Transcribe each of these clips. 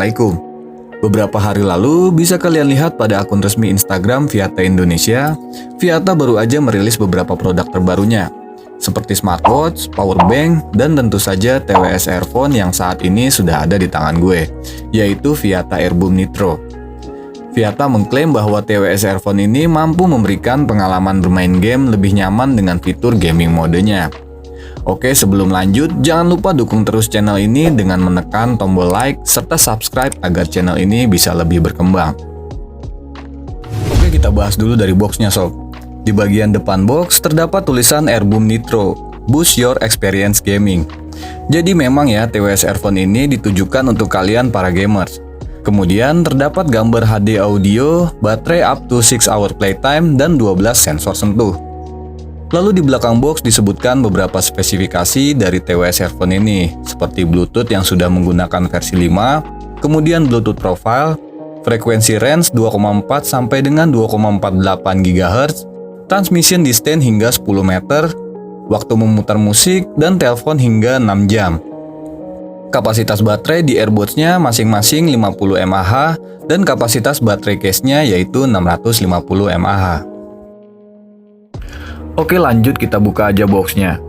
Assalamualaikum. Beberapa hari lalu bisa kalian lihat pada akun resmi Instagram Viata Indonesia, Viata baru aja merilis beberapa produk terbarunya, seperti smartwatch, powerbank, dan tentu saja TWS earphone yang saat ini sudah ada di tangan gue, yaitu Viata Airboom Nitro. Viata mengklaim bahwa TWS earphone ini mampu memberikan pengalaman bermain game lebih nyaman dengan fitur gaming modenya. Oke, sebelum lanjut, jangan lupa dukung terus channel ini dengan menekan tombol like serta subscribe agar channel ini bisa lebih berkembang. Oke, kita bahas dulu dari boxnya sob. Di bagian depan box terdapat tulisan Airboom Nitro, Boost Your Experience Gaming. Jadi memang ya, TWS earphone ini ditujukan untuk kalian para gamers. Kemudian terdapat gambar HD audio, baterai up to 6 hour playtime, dan 12 sensor sentuh. Lalu di belakang box disebutkan beberapa spesifikasi dari TWS earphone ini, seperti Bluetooth yang sudah menggunakan versi 5, kemudian Bluetooth Profile, frekuensi range 2,4 sampai dengan 2,48 GHz, transmission distance hingga 10 meter, waktu memutar musik, dan telepon hingga 6 jam. Kapasitas baterai di AirBuds-nya masing-masing 50 mAh dan kapasitas baterai case-nya yaitu 650 mAh. Oke, lanjut kita buka aja boxnya.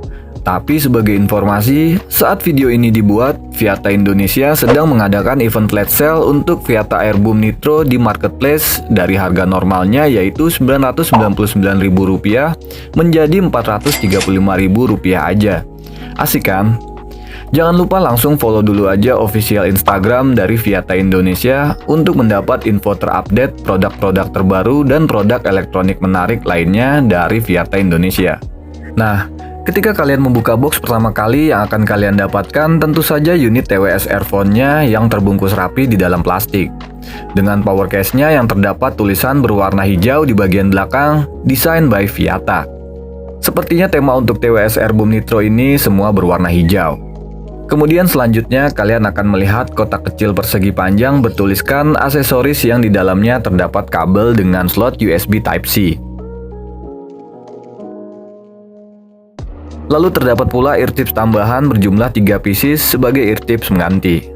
Tapi sebagai informasi, saat video ini dibuat, Viata Indonesia sedang mengadakan event flash sale untuk Viata Airboom Nitro di marketplace dari harga normalnya yaitu Rp999.000 menjadi Rp435.000 aja. Asik kan? Jangan lupa langsung follow dulu aja official Instagram dari Viata Indonesia untuk mendapat info terupdate produk-produk terbaru dan produk elektronik menarik lainnya dari Viata Indonesia. Nah, ketika kalian membuka box pertama kali yang akan kalian dapatkan tentu saja unit TWS earphone-nya yang terbungkus rapi di dalam plastik. Dengan power case-nya yang terdapat tulisan berwarna hijau di bagian belakang, design by Viata. Sepertinya tema untuk TWS Airboom Nitro ini semua berwarna hijau. Kemudian selanjutnya kalian akan melihat kotak kecil persegi panjang bertuliskan aksesoris yang di dalamnya terdapat kabel dengan slot USB Type-C. Lalu terdapat pula eartips tambahan berjumlah 3 pieces sebagai eartips mengganti.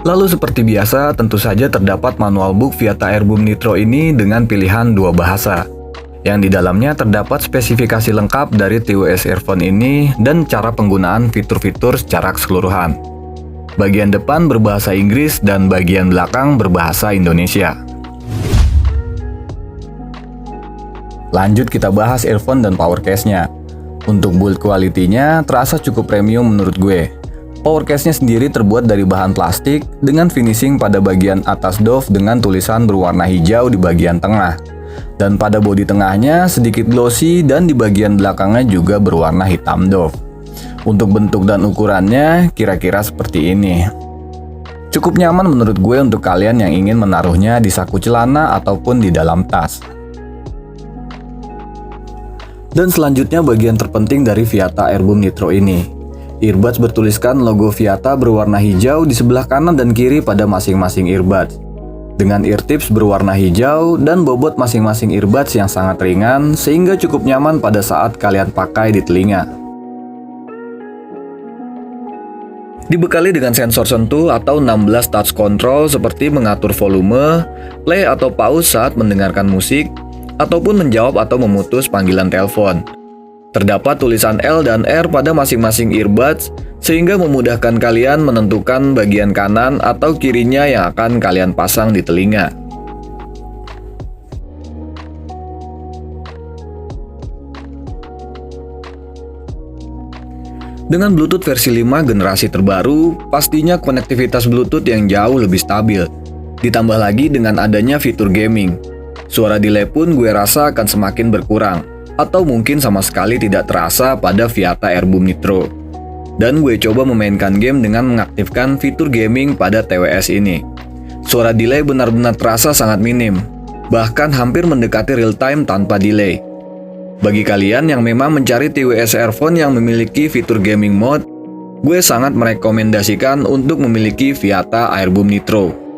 Lalu seperti biasa tentu saja terdapat manual book Viata Airboom Nitro ini dengan pilihan 2 bahasa. Yang di dalamnya terdapat spesifikasi lengkap dari TWS earphone ini dan cara penggunaan fitur-fitur secara keseluruhan. Bagian depan berbahasa Inggris dan bagian belakang berbahasa Indonesia. Lanjut kita bahas earphone dan power case-nya. Untuk build quality-nya terasa cukup premium menurut gue. Power case-nya sendiri terbuat dari bahan plastik dengan finishing pada bagian atas doff dengan tulisan berwarna hijau di bagian tengah. Dan pada bodi tengahnya sedikit glossy dan di bagian belakangnya juga berwarna hitam doff. Untuk bentuk dan ukurannya kira-kira seperti ini. Cukup nyaman menurut gue untuk kalian yang ingin menaruhnya di saku celana ataupun di dalam tas. Dan selanjutnya bagian terpenting dari Viata Airboom Nitro ini. Earbuds bertuliskan logo Viata berwarna hijau di sebelah kanan dan kiri pada masing-masing earbuds. Dengan eartips berwarna hijau dan bobot masing-masing earbuds yang sangat ringan sehingga cukup nyaman pada saat kalian pakai di telinga. Dibekali dengan sensor sentuh atau 16 touch control seperti mengatur volume, play atau pause saat mendengarkan musik, ataupun menjawab atau memutus panggilan telepon. Terdapat tulisan L dan R pada masing-masing earbuds sehingga memudahkan kalian menentukan bagian kanan atau kirinya yang akan kalian pasang di telinga. Dengan Bluetooth versi 5 generasi terbaru, pastinya konektivitas Bluetooth yang jauh lebih stabil. Ditambah lagi dengan adanya fitur gaming. Suara delay pun gue rasa akan semakin berkurang, atau mungkin sama sekali tidak terasa pada Viata Airboom Nitro. Dan gue coba memainkan game dengan mengaktifkan fitur gaming pada TWS ini. Suara delay benar-benar terasa sangat minim, bahkan hampir mendekati real time tanpa delay. Bagi kalian yang memang mencari TWS earphone yang memiliki fitur gaming mode, gue sangat merekomendasikan untuk memiliki Viata Airboom Nitro.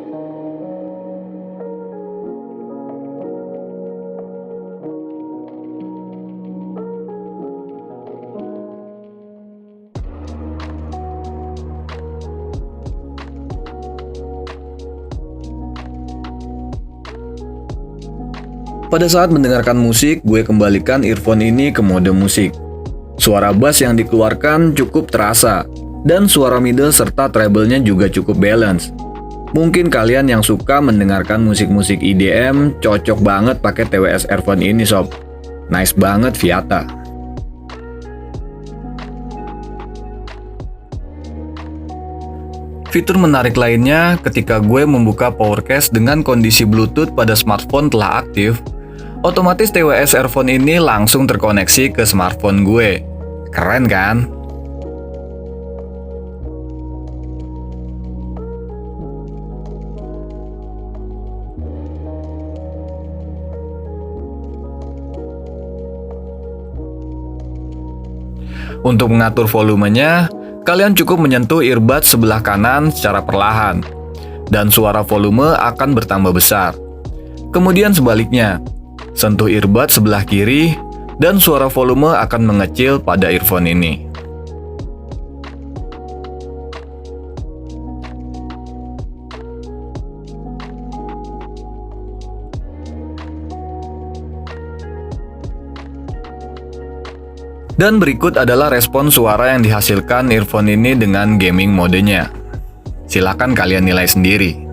Pada saat mendengarkan musik, gue kembalikan earphone ini ke mode musik. Suara bass yang dikeluarkan cukup terasa, dan suara middle serta treble-nya juga cukup balance. Mungkin kalian yang suka mendengarkan musik-musik EDM cocok banget pakai TWS earphone ini sob. Nice banget Viata. Fitur menarik lainnya ketika gue membuka Powercast dengan kondisi Bluetooth pada smartphone telah aktif, otomatis TWS earphone ini langsung terkoneksi ke smartphone gue. Keren kan? Untuk mengatur volumenya, kalian cukup menyentuh earbud sebelah kanan secara perlahan, dan suara volume akan bertambah besar. Kemudian sebaliknya, sentuh earbud sebelah kiri, dan suara volume akan mengecil pada earphone ini. Dan berikut adalah respon suara yang dihasilkan earphone ini dengan gaming modenya. Silakan kalian nilai sendiri.